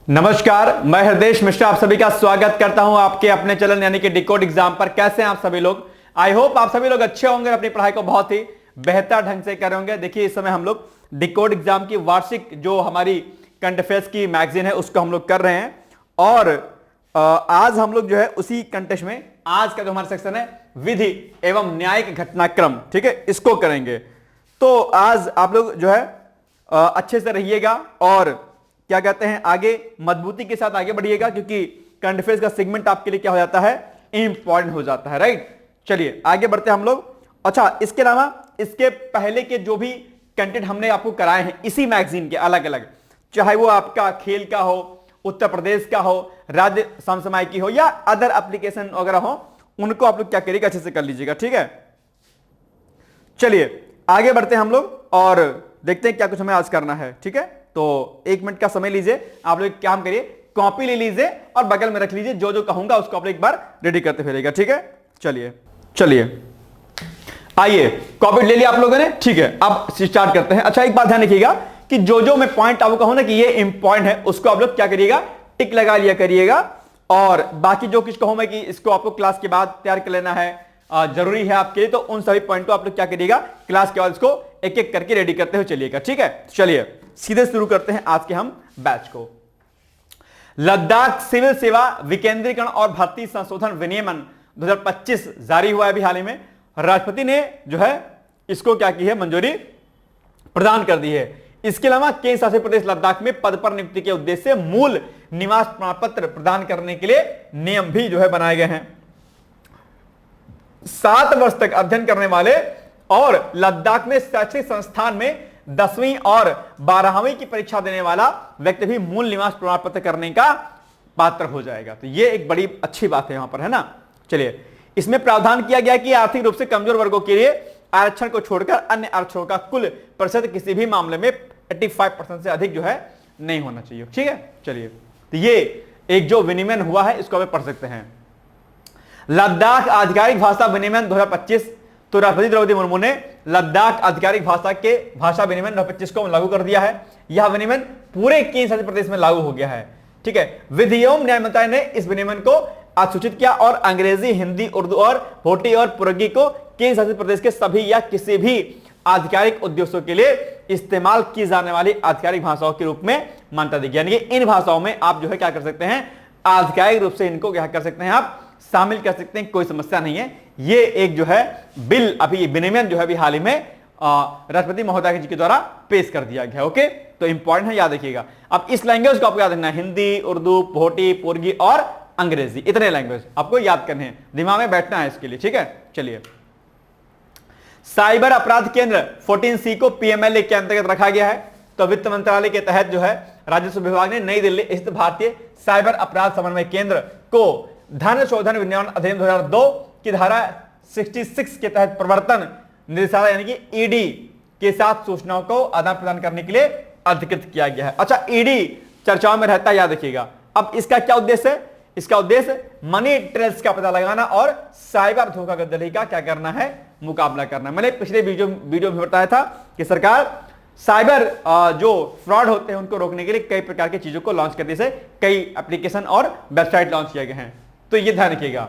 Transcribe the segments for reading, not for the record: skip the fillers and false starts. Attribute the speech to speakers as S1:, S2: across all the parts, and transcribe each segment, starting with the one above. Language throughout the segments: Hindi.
S1: नमस्कार, मैं हृदय मिश्रा आप सभी का स्वागत करता हूं आपके अपने चैनल यानी कि डिकोड एग्जाम पर। कैसे हैं आप सभी लोग? आई होप आप सभी लोग अच्छे होंगे, अपनी पढ़ाई को बहुत ही बेहतर ढंग से कर होंगे। देखिए, इस समय हम लोग डिकोड एग्जाम की वार्षिक जो हमारी करंट अफेयर्स की मैगजीन है उसको हम लोग कर रहे हैं और आज हम लोग जो है उसी कंटेस्ट में आज का जो हमारा सेक्शन है विधि एवं न्यायिक घटनाक्रम, ठीक है, इसको करेंगे। तो आज आप लोग जो है अच्छे से रहिएगा और क्या कहते हैं आगे मजबूती के साथ आगे बढ़िएगा, क्योंकि करंट अफेयर्स का सेगमेंट आपके लिए क्या हो जाता है, इंपॉर्टेंट हो जाता है। राइट, चलिए आगे बढ़ते हैं हम लोग। अच्छा, इसके अलावा इसके पहले के जो भी कंटेंट हमने आपको कराए हैं इसी मैगजीन के अलग अलग, चाहे वो आपका खेल का हो, उत्तर प्रदेश का हो, राज्य समसामयिकी हो या अदर एप्लीकेशन वगैरह हो, उनको आप लोग क्या करिएगा, अच्छे से कर लीजिएगा। ठीक है, चलिए आगे बढ़ते हैं हम लोग और देखते हैं क्या कुछ हमें आज करना है। ठीक है, तो 1 मिनट का समय लीजिए, आप लोग काम करिए, कॉपी ले लीजिए और बगल में रख लीजिए, जो जो कहूंगा उसको आप लोग एक बार रेडी करते फिरेगा। ठीक है, चलिए आइए, कॉपी ले लिया आप लोगों ने। ठीक है, अब स्टार्ट करते हैं। अच्छा, एक बात ध्यान रखिएगा कि जो जो मैं पॉइंट आपको कहूं ना कि ये इंपॉर्टेंट है, उसको आप लोग क्या करिएगा, टिक लगा लिया करिएगा। और बाकी जो कुछ कहूं मैं कि इसको आपको क्लास के बाद तैयार कर लेना है, जरूरी है आपके लिए, तो उन सभी पॉइंट को आप लोग क्या करिएगा, क्लास के बाद इसको एक एक करके रेडी करते हुए चलिएगा। ठीक है, चलिए सीधे शुरू करते हैं आज के हम बैच को। लद्दाख सिविल सेवा विकेंद्रीकरण और भर्ती संशोधन विनियमन 2025 जारी हुआ है अभी हाल ही में। राष्ट्रपति ने जो है इसको क्या की है, मंजूरी प्रदान कर दी है। इसके अलावा केंद्र शासित प्रदेश लद्दाख में पद पर नियुक्ति के उद्देश्य से मूल निवास प्रमाण पत्र प्रदान करने के लिए नियम भी जो है बनाए गए हैं। 7 वर्ष तक अध्ययन करने वाले और लद्दाख में शैक्षिक संस्थान में 10वीं और 12वीं की परीक्षा देने वाला व्यक्ति भी मूल निवास प्रमाण पत्र करने का पात्र हो जाएगा। तो ये एक बड़ी अच्छी बात है यहां पर, है ना। चलिए, इसमें प्रावधान किया गया कि आर्थिक रूप से कमजोर वर्गों के लिए आरक्षण को छोड़कर अन्य आरक्षणों का कुल प्रतिशत किसी भी मामले में 85% से अधिक जो है नहीं होना चाहिए। ठीक है, चलिए, तो ये एक जो विनियमन हुआ है इसको हमें पढ़ सकते हैं। लद्दाख आधिकारिक भाषा विनियमन 2025, तो राष्ट्रपति द्रौपदी मुर्मू ने लद्दाख आधिकारिक भाषा के भाषा विनियमन 2025 को लागू कर दिया है। यह विनियमन पूरे केंद्र शासित प्रदेश में लागू हो गया है। ठीक है, विधि एवं न्याय मंत्रालय ने इस विनियमन को अधिसूचित किया और अंग्रेजी, हिंदी, उर्दू और भोटी और पुर्गी को केंद्र शासित प्रदेश के सभी या किसी भी आधिकारिक उद्देश्यों के लिए इस्तेमाल की जाने वाली आधिकारिक भाषाओं के रूप में मान्यता दी गई। यानी कि इन भाषाओं में आप जो है क्या कर सकते हैं, आधिकारिक रूप से इनको क्या कर सकते हैं, आप शामिल कर सकते हैं, कोई समस्या नहीं है। ये एक जो है बिल अभी विनियमन जो है अभी हाल ही में राष्ट्रपति महोदय जी के द्वारा पेश कर दिया गया। ओके, तो इंपॉर्टेंट है, याद रखिएगा। अब इस लैंग्वेज को आपको याद रखना है, हिंदी, उर्दू, भोटी, पुर्गी और अंग्रेजी, इतने लैंग्वेज आपको याद करने हैं, दिमाग में बैठना है इसके लिए। ठीक है, चलिए, साइबर अपराध केंद्र 14C को PMLA के अंतर्गत रखा गया है। तो वित्त मंत्रालय के तहत जो है राजस्व विभाग ने नई दिल्ली स्थित भारतीय साइबर अपराध समन्वय केंद्र को धन शोधन विनियमन अधिनियम 2002 की धारा 66 के तहत प्रवर्तन निदेशालय यानी कि ईडी के साथ सूचनाओं को आदान प्रदान करने के लिए अधिकृत किया गया है। अच्छा, ईडी चर्चाओं में रहता है, याद रखिएगा। अब इसका क्या उद्देश्य है? इसका उद्देश्य मनी ट्रेल्स का पता लगाना और साइबर धोखाधड़ी का क्या करना है, मुकाबला करना। मैंने पिछले वीडियो में बताया था कि सरकार साइबर जो फ्रॉड होते हैं उनको रोकने के लिए कई प्रकार की चीजों को लॉन्च करने से कई एप्लीकेशन और वेबसाइट लॉन्च किए गए हैं। तो ये ध्यान रखिएगा,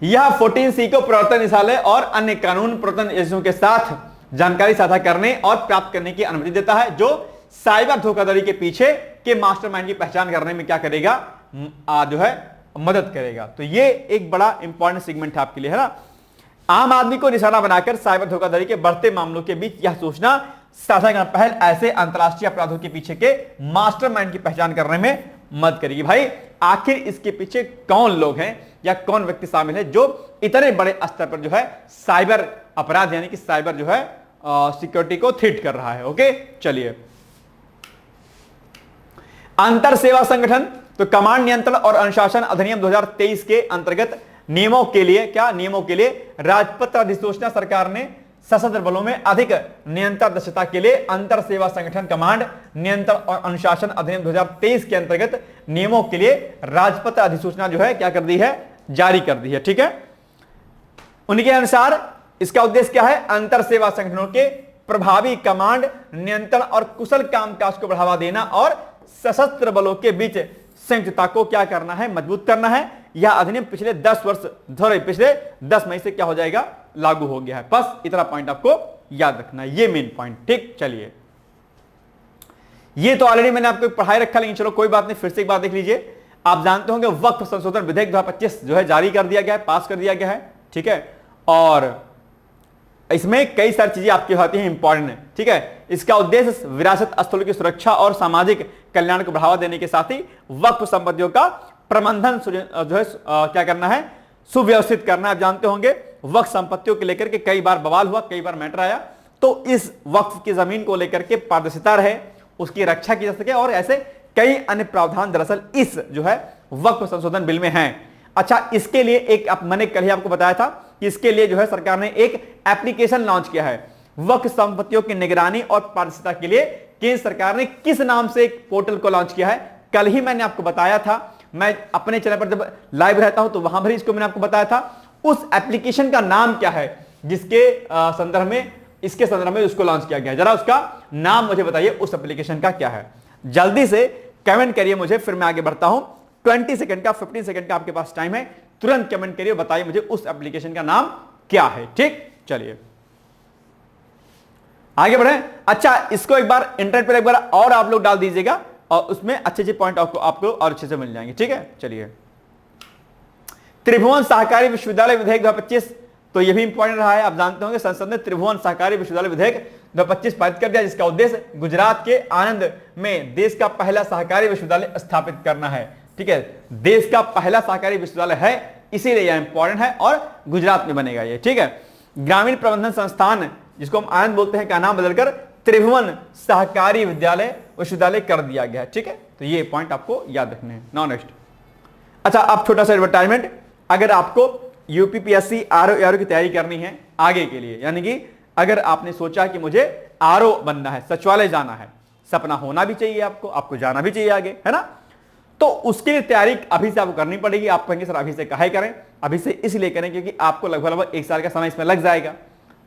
S1: यह 14C को प्रवर्तन निदेशालय और अन्य कानून प्रवर्तन एजेंसियों के साथ जानकारी साझा करने और प्राप्त करने की अनुमति देता है, जो साइबर धोखाधड़ी के पीछे के मास्टरमाइंड की पहचान करने में क्या करेगा, जो है मदद करेगा। तो ये एक बड़ा इंपॉर्टेंट सेगमेंट है आपके लिए, है ना। आम आदमी को निशाना बनाकर साइबर धोखाधड़ी के बढ़ते मामलों के बीच यह सूचना साझा करना पहल ऐसे अंतरराष्ट्रीय अपराधों के पीछे के मास्टरमाइंड की पहचान करने में मदद करेगी। भाई, आखिर इसके पीछे कौन लोग हैं या कौन व्यक्ति शामिल है जो इतने बड़े स्तर पर जो है साइबर अपराध यानी कि साइबर जो है सिक्योरिटी को थ्रेट कर रहा है। ओके, चलिए, अंतर सेवा संगठन, तो कमांड नियंत्रण और अनुशासन अधिनियम 2023 के अंतर्गत नियमों के लिए राजपत्र अधिसूचना सरकार ने सशस्त्र बलों में अधिक नियंत्रण दक्षता के लिए अंतर सेवा संगठन कमांड नियंत्रण और अनुशासन अधिनियम 2023 के अंतर्गत नियमों के लिए राजपत्र अधिसूचना जो है क्या कर दी है, जारी कर दी है। ठीक है, उनके अनुसार इसका उद्देश्य क्या है, अंतर सेवा संगठनों के प्रभावी कमांड नियंत्रण और कुशल कामकाज को बढ़ावा देना और सशस्त्र बलों के बीच संयुक्तता को क्या करना है, मजबूत करना है। यह अधिनियम पिछले 10 वर्ष पिछले 10 मई से क्या हो जाएगा, लागू हो गया है। बस इतना पॉइंट आपको याद रखना है, ये मेन पॉइंट। ठीक, चलिए ये तो ऑलरेडी मैंने आपको पढ़ाई रखा, लेकिन चलो कोई बात नहीं, फिर से एक बार देख लीजिए। आप जानते होंगे वक्फ संशोधन विधेयक 2025 जो है जारी कर दिया गया है, पास कर दिया गया है। ठीक है, और इसमें कई सारी चीजें आपकी होती हैं इंपॉर्टेंट। ठीक है, इसका उद्देश्य विरासत स्थलों की सुरक्षा और सामाजिक कल्याण को बढ़ावा देने के साथ ही वक्फ संपत्तियों का प्रबंधन जो है क्या करना है, सुव्यवस्थित करना है। आप जानते होंगे वक्फ संपत्तियों को लेकर के कई बार बवाल हुआ, कई बार मैटर आया, तो इस वक्फ की जमीन को लेकर के पारदर्शिता रहे, उसकी रक्षा की जा सके, और ऐसे कई अन्य प्रावधान दरअसल इस जो है वक्फ संशोधन बिल में हैं। अच्छा, इसके लिए एक मैंने कल ही आपको बताया था कि इसके लिए जो है सरकार ने एक एप्लीकेशन लॉन्च किया है। वक्फ संपत्तियों की निगरानी और पारदर्शिता के लिए केंद्र सरकार ने किस नाम से एक पोर्टल को लॉन्च किया है, कल ही मैंने आपको बताया था। मैं अपने चैनल पर जब लाइव रहता हूं तो वहां भी इसको मैंने आपको बताया था। उस एप्लीकेशन का नाम क्या है जिसके संदर्भ में, इसके संदर्भ में उसको लॉन्च किया गया है, जरा उसका नाम मुझे बताइए, उस एप्लीकेशन का क्या है। जल्दी से कमेंट करिए मुझे, फिर मैं आगे बढ़ता हूं। 20 सेकंड का 15 सेकंड का आपके पास टाइम है, तुरंत कमेंट करिए, बताइए मुझे उस एप्लीकेशन का नाम क्या है। ठीक, चलिए आगे बढ़े। अच्छा, इसको एक बार इंटरनेट पर एक बार और आप लोग डाल दीजिएगा, और उसमें अच्छे अच्छे पॉइंट आपको और अच्छे से मिल जाएंगे। ठीक है, चलिए त्रिभुवन सहकारी विश्वविद्यालय विधेयक 2025, तो यह भी इंपॉर्टेंट रहा है। आप जानते होंगे संसद ने त्रिभुवन सहकारी विश्वविद्यालय विधेयक 2025 पारित कर दिया, जिसका उद्देश्य गुजरात के आनंद में देश का पहला सहकारी विश्वविद्यालय स्थापित करना है। ठीक है, देश का पहला सहकारी विश्वविद्यालय है, इसीलिए यह इंपॉर्टेंट है, और गुजरात में बनेगा ये। ठीक है, ग्रामीण प्रबंधन संस्थान जिसको हम आनंद बोलते हैं, का नाम बदलकर त्रिभुवन सहकारी विश्वविद्यालय कर दिया गया है। ठीक है, तो ये पॉइंट आपको याद रखने हैं। नाउ नेक्स्ट, अच्छा अब छोटा सा एडवर्टाइजमेंट, अगर आपको यूपीपीएससी आरओ की तैयारी करनी है आगे के लिए, यानी कि अगर आपने सोचा कि मुझे आरओ बनना है, सचिवालय जाना है, सपना होना भी चाहिए, आपको जाना भी चाहिए आगे, है ना, तो उसके लिए तैयारी अभी से आपको करनी पड़ेगी। आप कहेंगे सर अभी से काहे करें, अभी से इसलिए करें क्योंकि आपको लगभग 1 साल का समय इसमें लग जाएगा।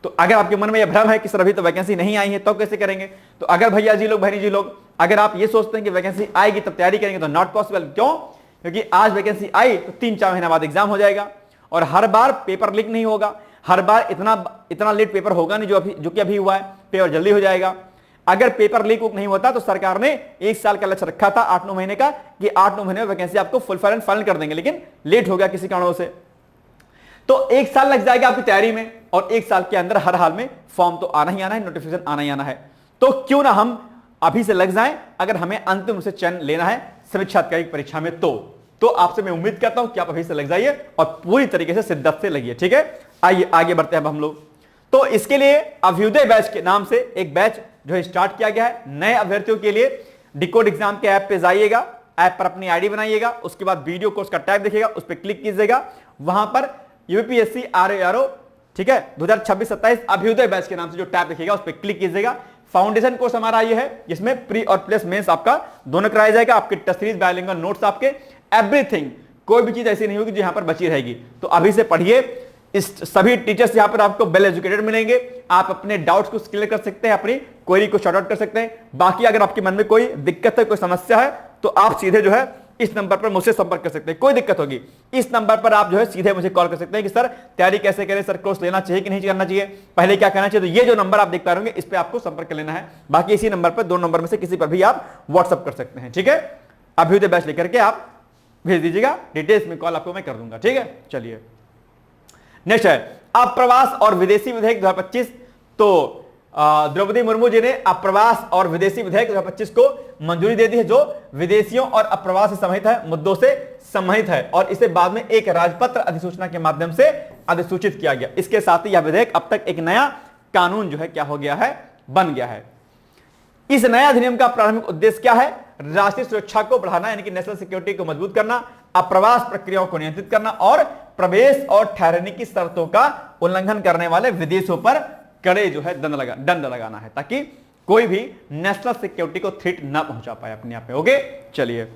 S1: तो अगर आपके मन में यह भ्रम है कि सर अभी तो वैकेंसी नहीं आई है तो कैसे करेंगे, तो अगर भैया जी लोग, बहनी जी लोग, अगर आप ये सोचते हैं कि वैकेंसी आएगी तब तैयारी करेंगे तो नॉट पॉसिबल। क्यों? क्योंकि आज वैकेंसी आई तो 3-4 महीने बाद एग्जाम हो जाएगा, और हर बार पेपर लीक नहीं होगा, हर बार इतना लेट पेपर होगा नहीं जो कि अभी हुआ है, पेपर जल्दी हो जाएगा। अगर पेपर लीक नहीं होता तो सरकार ने 1 साल का लक्ष्य रखा था 8-9 महीने का, कि 8-9 महीने में वैकेंसी आपको फुल फाइनल कर देंगे, लेकिन लेट हो गया किसी कारणों से, तो 1 साल लग जाएगा आपकी तैयारी में, और 1 साल के अंदर हर हाल में फॉर्म तो आना ही आना है, नोटिफिकेशन आना ही आना है। तो क्यों ना हम अभी से लग जाएं, अगर हमें अंतिम रूप से चयन लेना है समीक्षा अधिकारी की परीक्षा में, तो आपसे मैं उम्मीद करता हूं कि आप अभी से लग जाइए और पूरी तरीके से शिद्दत से लगिए। ठीक है, आइए आगे बढ़ते हैं अब हम लोग। तो इसके लिए अभ्युदय बैच के नाम से एक बैच जो है स्टार्ट किया गया है नए अभ्यर्थियों के लिए। डिकोड एग्जाम के ऐप पे जाइएगा, ऐप पर अपनी आईडी बनाइएगा, उसके बाद वीडियो कोर्स का टैब देखिएगा, उस पर क्लिक कीजिएगा, वहां पर यूपीएससी आरओ, ठीक है, 2026-27 अभ्युदय बैच के नाम से जो टैब देखिएगा उस पर क्लिक कीजिएगा। फाउंडेशन कोर्स हमारा ये है, जिसमें प्री और प्लस मेंस आपका दोनों कराया जाएगा, आपके टेस्ट सीरीज, बायलिंगुअल नोट्स, आपके एवरीथिंग, कोई भी चीज ऐसी नहीं होगी जो यहां पर बची रहेगी। तो अभी से पढ़िए, इस सभी टीचर्स यहां पर आपको वेल एजुकेटेड मिलेंगे, आप अपने डाउट्स को क्लियर कर सकते हैं, अपनी क्वेरी को शॉर्ट आउट कर सकते हैं। बाकी अगर आपके मन में कोई दिक्कत है, कोई समस्या है, तो आप सीधे जो है इस नंबर पर मुझसे संपर्क कर सकते हैं। कोई दिक्कत होगी इस नंबर पर आप जो है सीधे मुझे कॉल कर सकते हैं कि सर तैयारी कैसे करें, सर कोर्स लेना चाहिए कि नहीं करना चाहिए, पहले क्या करना चाहिए। तो ये जो नंबर आप देख पा रहे होंगे इस पे आपको संपर्क कर लेना है। बाकी इसी नंबर पर, 2 नंबर में से किसी पर भी आप व्हाट्सअप कर सकते हैं। ठीक है, अभ्युदय बैच लेकर के आप भेज दीजिएगा, डिटेल्स में कॉल आपको मैं कर दूंगा। ठीक है, चलिए नेक्स्ट है अप्रवास और विदेशी विधेयक 2025। तो द्रौपदी मुर्मू जी ने अप्रवास और विदेशी विधेयक 2025 को मंजूरी दे दी है, जो विदेशियों और अप्रवास से संबंधित है, मुद्दों से संबंधित है, और इसे बाद में एक राजपत्र अधिसूचना के माध्यम से अधिसूचित किया गया। इसके साथ ही यह विधेयक अब तक एक नया कानून जो है क्या हो गया है, बन गया है। इस नया अधिनियम का प्राथमिक उद्देश्य क्या है? राष्ट्रीय सुरक्षा को बढ़ाना, यानी कि नेशनल सिक्योरिटी को मजबूत करना, अप्रवास प्रक्रियाओं को नियंत्रित करना, और प्रवेश और ठहरने की शर्तों का उल्लंघन करने वाले विदेशों पर कड़े जो है दंड लगाना है, ताकि कोई भी नेशनल सिक्योरिटी को थ्रेट ना पहुंचा पाए अपने आप में। ओके, चलिए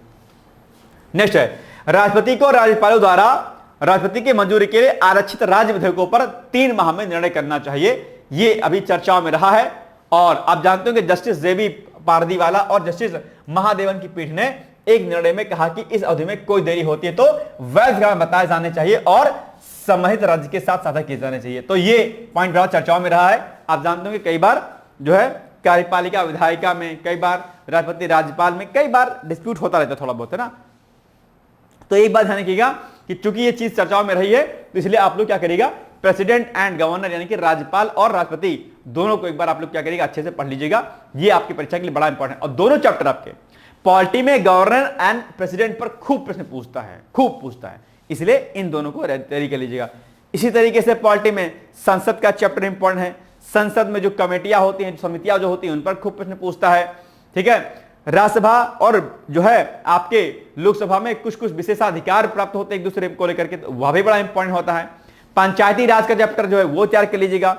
S1: नेक्स्ट है राष्ट्रपति को राज्यपालों द्वारा राष्ट्रपति की मंजूरी के लिए आरक्षित राज्य विधेयकों पर 3 माह में निर्णय करना चाहिए। ये अभी चर्चाओं में रहा है, और आप जानते हो कि जस्टिस जेबी पारदीवाला और जस्टिस महादेवन की पीठ ने एक निर्णय में कहा कि इस अवधि में कोई देरी होती है तो वैध कारण बताए जाने चाहिए और सम्मानित राज्य के साथ साझा किए जाने चाहिए। तो ये पॉइंट बड़ा चर्चाओं में रहा है। आप जानते हो कि कई बार जो है कार्यपालिका विधायिका में, कई बार राष्ट्रपति राज्यपाल में कई बार डिस्प्यूट होता रहता है थोड़ा बहुत, है ना। तो एक बात ध्यान रखिएगा कि चूंकि ये चीज चर्चाओं में रही है तो इसलिए आप लोग क्या करिएगा, प्रेसिडेंट एंड गवर्नर यानी कि राज्यपाल और राष्ट्रपति दोनों को एक बार आप लोग क्या करिएगा, अच्छे से पढ़ लीजिएगा। ये आपकी परीक्षा के लिए बड़ा इंपॉर्टेंट है और दोनों चैप्टर आपके पॉलिटी में गवर्नर एंड प्रेसिडेंट पर खूब प्रश्न पूछता है, खूब पूछता है, इसलिए इन दोनों को तैयारी कर लीजिएगा। इसी तरीके से पॉलिटी में संसद का चैप्टर इंपॉर्टेंट है। संसद में जो कमेटियां होती हैं, समितियां जो होती हैं, उन पर खूब प्रश्न पूछता है। ठीक है, राज्यसभा और जो है आपके लोकसभा में कुछ कुछ विशेषाधिकार प्राप्त होते हैं एक दूसरे को लेकर के, तो वह भी बड़ा इंपॉर्टेंट होता है। पंचायती राज का चैप्टर जो है वो तैयार कर लीजिएगा।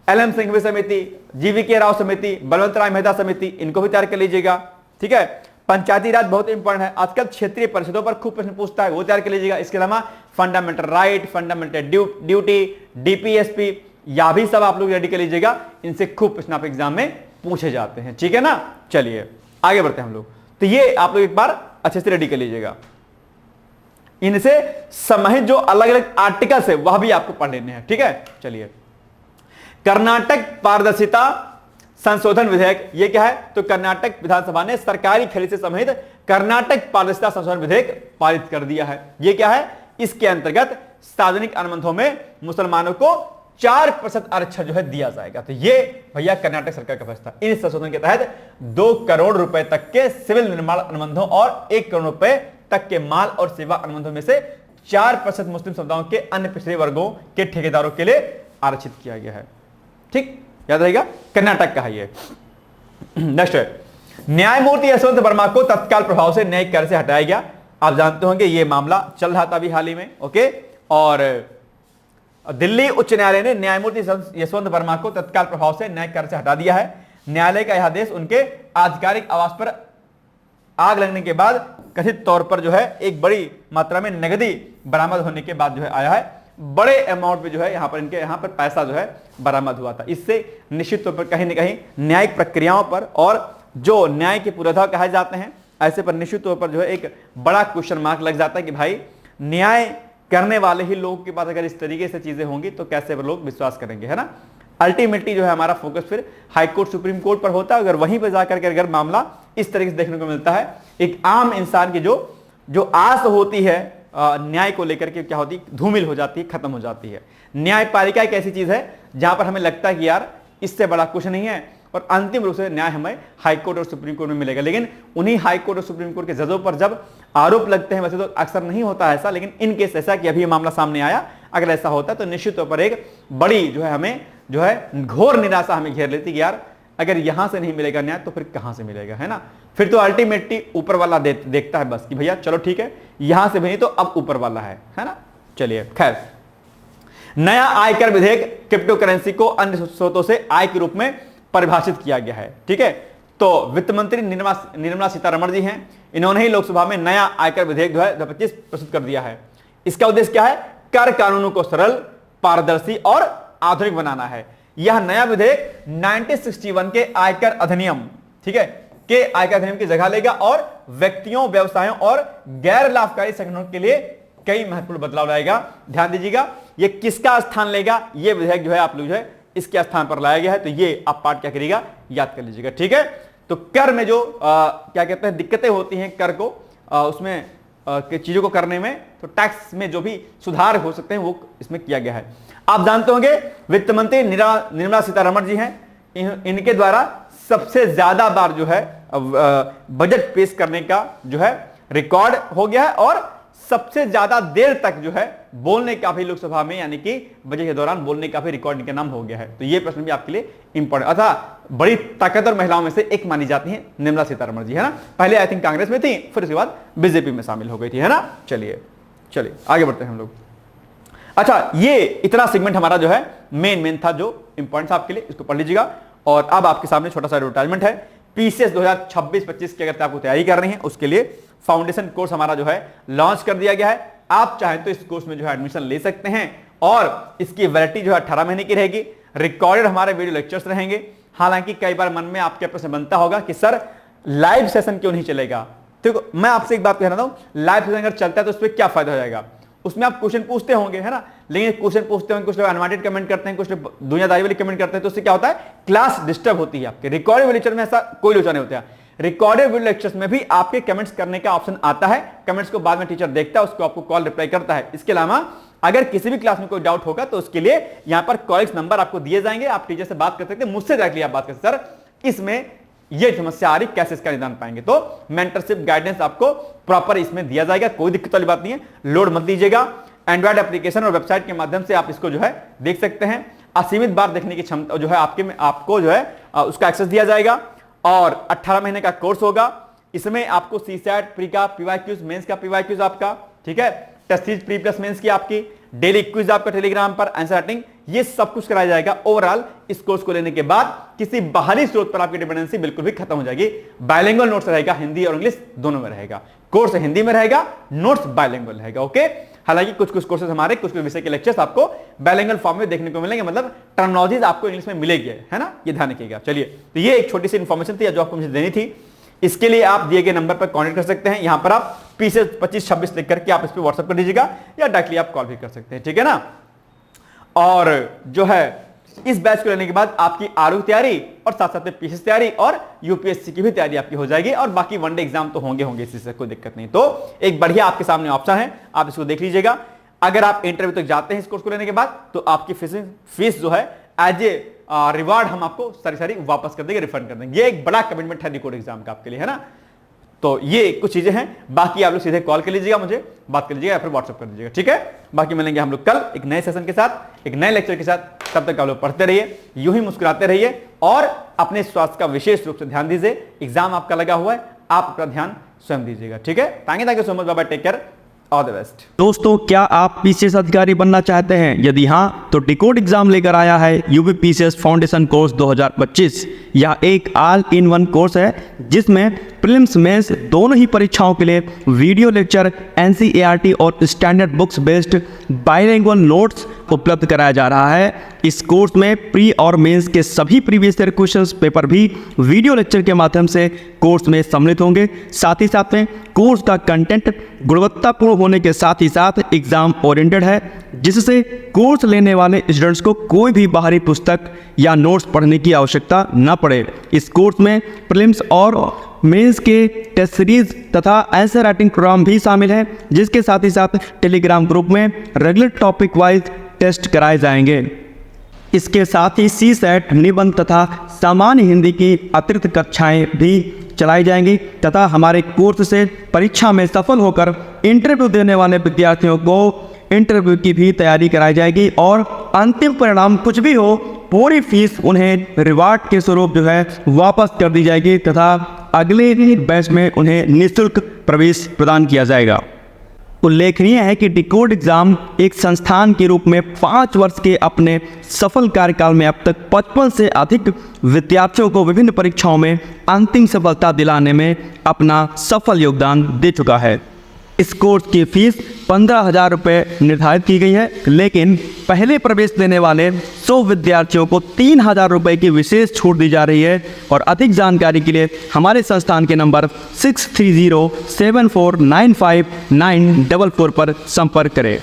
S1: एल.एम. सिंघवी समिति, जी.वी.के. राव समिति, बलवंत राय मेहता समिति, इनको भी तैयार कर लीजिएगा। ठीक है, पंचायती राज बहुत इंपॉर्टेंट है, आजकल क्षेत्रीय परिषदों पर खूब प्रश्न पूछता है, वो तैयार कर लीजिएगा। इसके अलावा fundamental right, fundamental duty, DPSP, या भी सब आप लोग रेडी कर लीजिएगा। इनसे खूब प्रश्न आप एग्जाम में पूछे जाते हैं। ठीक है ना, चलिए आगे बढ़ते हैं हम लोग। तो ये आप लोग एक बार अच्छे से रेडी कर लीजिएगा। इनसे समाहित जो अलग अलग आर्टिकल्स है वह भी आपको पढ़ लेने हैं। ठीक है, चलिए। कर्नाटक पारदर्शिता संशोधन विधेयक, ये क्या है, तो कर्नाटक विधानसभा ने सरकारी खरीद से संबंधित कर्नाटक पारदर्शिता संशोधन विधेयक पारित कर दिया है। ये क्या है, इसके अंतर्गत सार्वजनिक अनुबंधों में मुसलमानों को 4% आरक्षण जो है दिया जाएगा। तो ये भैया कर्नाटक सरकार का फैसला। इस संशोधन के तहत 2 करोड़ रुपए तक के सिविल निर्माण अनुबंधों और 1 करोड़ रुपए तक के माल और सेवा अनुबंधों में से 4% मुस्लिम समुदायों के अन्य पिछड़े वर्गों के ठेकेदारों के लिए आरक्षित किया गया है। ठीक, याद रहेगा, कर्नाटक का है ये। नेक्स्ट है, न्यायमूर्ति यशवंत वर्मा को तत्काल प्रभाव से न्यायिक कार्य से हटाया गया। आप जानते होंगे ये मामला चल रहा था अभी हाल ही में। ओके, और दिल्ली उच्च न्यायालय ने न्यायमूर्ति यशवंत वर्मा को तत्काल प्रभाव से न्यायिक कार्य से हटा दिया है। न्यायालय का यह आदेश उनके आधिकारिक आवास पर आग लगने के बाद कथित तौर पर जो है एक बड़ी मात्रा में नगदी बरामद होने के बाद जो है आया है। बड़े अमाउंट में जो है यहाँ पर पैसा जो है बरामद हुआ था। इससे निश्चित तौर पर कहीं न कहीं न्यायिक प्रक्रियाओं पर और जो न्याय के पूर्वाधार कहे जाते हैं, ऐसे पर निश्चित तौर पर जो है एक बड़ा क्वेश्चन मार्क लग जाता है कि भाई न्याय करने वाले ही लोगों के पास अगर इस तरीके से चीजें होंगी तो कैसे वो लोग विश्वास करेंगे, है ना। अल्टीमेटली जो है हमारा फोकस फिर हाई कोर्ट, सुप्रीम कोर्ट पर होता है। अगर वहीं पर जाकर के अगर मामला इस तरीके से देखने को मिलता है, एक आम इंसान की जो आस होती है न्याय को लेकर के, क्या होती है, धूमिल हो जाती है, खत्म हो जाती है। न्यायपालिका एक ऐसी चीज है जहां पर हमें लगता है कि यार इससे बड़ा कुछ नहीं है और अंतिम रूप से न्याय हमें हाई कोर्ट और सुप्रीम कोर्ट में मिलेगा। लेकिन उन्हीं हाई कोर्ट और सुप्रीम कोर्ट के जजों पर जब आरोप लगते हैं, वैसे तो अक्सर नहीं होता ऐसा, लेकिन इन केस ऐसा कि अभी ये मामला सामने आया, अगर ऐसा होता है तो निश्चित तौर पर एक बड़ी जो है हमें जो है घोर निराशा हमें घेर लेती कि यार अगर यहां से नहीं मिलेगा न्याय तो फिर कहां से मिलेगा, है ना। फिर तो अल्टीमेटली ऊपर वाला देखता है बस कि भैया चलो ठीक है, यहां से भी नहीं तो अब ऊपर वाला है ना। चलिए, खैर, नया आयकर विधेयक क्रिप्टो करेंसी को अन्य स्रोतों से आय के रूप में परिभाषित किया गया है। ठीक है, तो वित्त मंत्री निर्मला सीतारमण जी हैं, इन्होंने ही लोकसभा में नया आयकर विधेयक 2025 प्रस्तुत कर दिया है। इसका उद्देश्य क्या है, कर कानूनों को सरल, पारदर्शी और आधुनिक बनाना है। यह नया विधेयक 1961 के आयकर अधिनियम, ठीक है, के आयकर अधिनियम की जगह लेगा और व्यक्तियों, व्यवसायों और गैर लाभकारी संगठनों के लिए कई महत्वपूर्ण बदलाव लाएगा। ध्यान दीजिएगा, ये किसका स्थान लेगा, ये विधेयक जो है आप लोग जो है इसके स्थान पर लाया गया है। तो ये आप पार्ट क्या करिएगा, याद कर लीजिएगा। ठीक है, तो कर में जो क्या कहते हैं दिक्कतें होती हैं कर को उसमें चीजों को करने में, तो टैक्स में जो भी सुधार हो सकते हैं वो इसमें किया गया है। आप जानते होंगे वित्त मंत्री निर्मला सीतारमण जी हैं, इनके द्वारा सबसे ज्यादा बार जो है बजट पेश करने का जो है रिकॉर्ड हो गया है और सबसे ज्यादा देर तक जो है बोलने का भी लोकसभा में, यानी कि बजट के दौरान बोलने का भी रिकॉर्ड इनके नाम हो गया है। तो ये प्रश्न भी आपके लिए इंपॉर्टेंट, अथा बड़ी ताकतवर महिलाओं में से एक मानी जाती है निर्मला सीतारमण जी, है ना। पहले आई थिंक कांग्रेस में थी, फिर उसके बाद बीजेपी में शामिल हो गई थी, है ना। चलिए आगे बढ़ते हैं हम लोग। अच्छा, ये इतना सेगमेंट हमारा जो है मेन था जो इंपॉर्टेंट था आपके लिए, इसको पढ़ लीजिएगा। और अब आपके सामने छोटा सा एडवर्टाइजमेंट है, पीसीएस 2026-25 की अगर आपको तैयारी कर रही है उसके लिए फाउंडेशन कोर्स हमारा जो है लॉन्च कर दिया गया है। आप चाहें तो इस कोर्स में जो है एडमिशन ले सकते हैं और इसकी वैलिडिटी जो है 18 महीने की रहेगी। रिकॉर्डेड हमारे वीडियो लेक्चर्स रहेंगे, हालांकि कई बार मन में आपके प्रश्न बनता होगा कि सर लाइव सेशन क्यों नहीं चलेगा। तो मैं आपसे एक बात कहना हूं, लाइव सेशन अगर चलता है तो उसमें क्या फायदा हो जाएगा? उसमें आप क्वेश्चन पूछते होंगे, है ना, लेकिन क्वेश्चन पूछते होंगे, कुछ लोग अनवांटेड कमेंट करते हैं, कुछ लोग दुनियादारी वाली कमेंट करते हैं, तो उससे क्या होता है, क्लास डिस्टर्ब होती है आपके। रिकॉर्डेड लेक्चर में ऐसा कोई लोचा नहीं होता है। रिकॉर्डेड वीडियो लेक्चर्स में भी आपके कमेंट्स करने का ऑप्शन आता है, कमेंट्स को बाद में टीचर देखता है, उसको आपको कॉल रिप्लाई करता है। इसके अलावा अगर किसी भी क्लास में कोई डाउट होगा तो उसके लिए यहां पर कॉलेज नंबर आपको दिए जाएंगे, आप टीचर से बात कर सकते हैं, मुझसे डायरेक्टली आप बात कर सकते हैं, सर इसमें ये समस्या आ रही, कैसे इसका निदान पाएंगे। तो मेंटरशिप गाइडेंस आपको प्रॉपर इसमें दिया जाएगा, कोई दिक्कत वाली बात नहीं है, लोड मत दीजिएगा। एंड्रॉइड एप्लीकेशन और वेबसाइट के माध्यम से आप इसको जो है देख सकते हैं। असीमित बार देखने की क्षमता जो है आपको जो है उसका एक्सेस दिया जाएगा और 18 महीने का कोर्स होगा। इसमें आपको सीसैट प्री का पीवाईक्यूज, मेंस का पीवाईक्यूज आपका, ठीक है, test series pre plus mains की आपकी, डेली क्विज आपका टेलीग्राम पर, आंसर राइटिंग, ये सब कुछ कराया जाएगा। ओवरऑल इस कोर्स को लेने के बाद किसी बाहरी स्रोत पर आपकी डिपेंडेंसी बिल्कुल भी खत्म हो जाएगी। बायलिंगुअल नोट्स रहेगा, हिंदी और इंग्लिश दोनों में रहेगा। कोर्स हिंदी में रहेगा, नोट्स बायलिंगुअल रहेगा। ओके, हालांकि कुछ कोर्सेज हमारे कुछ विषय के लेक्चर्स आपको बायलिंगुअल फॉर्म में देखने को मिलेंगे, मतलब टर्मिनोलॉजीज आपको इंग्लिश में मिलेगी, है ना, ये ध्यान रखिएगा। चलिए, तो ये एक छोटी सी इंफॉर्मेशन थी जो आपको मुझे देनी थी। इसके लिए आप दिए गए नंबर पर कॉन्टेक्ट कर सकते हैं। यहां पर आप पीसेज 25-26 लिख करके आप इस पर व्हाट्सएप कर दीजिएगा या डायरेक्टली आप कॉल भी कर सकते हैं, ठीक है ना। और जो है इस बैच को लेने के बाद आपकी आरयू तैयारी और साथ साथ में पीसीएस तैयारी और यूपीएससी की भी तैयारी आपकी हो जाएगी और बाकी वनडे एग्जाम तो होंगे, इसी से कोई दिक्कत नहीं। तो एक बढ़िया आपके सामने ऑप्शन है, आप इसको देख लीजिएगा। अगर आप इंटरव्यू तक जाते हैं इस कोर्स को लेने के बाद तो आपकी फीस जो है एज ए रिवार्ड हम आपको सारी वापस कर देंगे, रिफंड कर देंगे। ये एक बड़ा कमिटमेंट है रिकॉर्ड एग्जाम का आपके लिए, है ना। तो ये कुछ चीजें हैं, बाकी आप लोग सीधे कॉल कर लीजिएगा, मुझे बात कर लीजिएगा या फिर व्हाट्सएप कर दीजिएगा, ठीक है। बाकी मिलेंगे हम लोग कल एक नए सेशन के साथ, एक नए लेक्चर के साथ। तब तक आप लोग पढ़ते रहिए, यूं ही मुस्कुराते रहिए और अपने स्वास्थ्य का विशेष रूप से ध्यान दीजिए। एग्जाम आपका लगा हुआ है, आप अपना ध्यान स्वयं दीजिएगा, ठीक है। Thank you so much, bye bye, take care, all the best.
S2: दोस्तों, क्या आप पीसीएस अधिकारी बनना चाहते हैं? यदि हाँ, तो डिकोड एग्जाम लेकर आया है यूपी पीसीएस फाउंडेशन कोर्स 2025। यह एक ऑल इन वन कोर्स है जिसमें प्रीलिम्स मेंस दोनों ही परीक्षाओं के लिए वीडियो लेक्चर, एनसीईआरटी और standard books based bilingual notes उपलब्ध कराया जा रहा है। इस कोर्स में प्री और मेंस के सभी प्रीवियस ईयर क्वेश्चंस पेपर भी वीडियो लेक्चर के माध्यम से कोर्स में सम्मिलित होंगे। साथ ही साथ में कोर्स का कंटेंट गुणवत्तापूर्ण होने के साथ ही साथ एग्जाम ओरिएंटेड है, जिससे कोर्स लेने वाले स्टूडेंट्स को कोई भी बाहरी पुस्तक या नोट्स पढ़ने की आवश्यकता न पड़े। इस कोर्स में प्रीलिम्स और मेंस के टेस्ट सीरीज तथा आंसर राइटिंग प्रोग्राम भी शामिल है, जिसके साथ ही साथ टेलीग्राम ग्रुप में रेगुलर टॉपिक वाइज टेस्ट कराए जाएंगे। इसके साथ ही सीसैट, निबंध तथा सामान्य हिंदी की अतिरिक्त कक्षाएं भी चलाई जाएंगी तथा हमारे कोर्स से परीक्षा में सफल होकर इंटरव्यू देने वाले विद्यार्थियों को इंटरव्यू की भी तैयारी कराई जाएगी और अंतिम परिणाम कुछ भी हो, पूरी फीस उन्हें रिवार्ड के स्वरूप जो है वापस कर दी जाएगी तथा अगले बैच में उन्हें निःशुल्क प्रवेश प्रदान किया जाएगा। उल्लेखनीय है कि डिकोड एग्जाम एक संस्थान के रूप में 5 वर्ष के अपने सफल कार्यकाल में अब तक 55 से अधिक विद्यार्थियों को विभिन्न परीक्षाओं में अंतिम सफलता दिलाने में अपना सफल योगदान दे चुका है। इस कोर्स की फीस 15,000 रुपये निर्धारित की गई है, लेकिन पहले प्रवेश देने वाले 100 विद्यार्थियों को 3,000 रुपये की विशेष छूट दी जा रही है। और अधिक जानकारी के लिए हमारे संस्थान के नंबर 6307495944 पर संपर्क करें।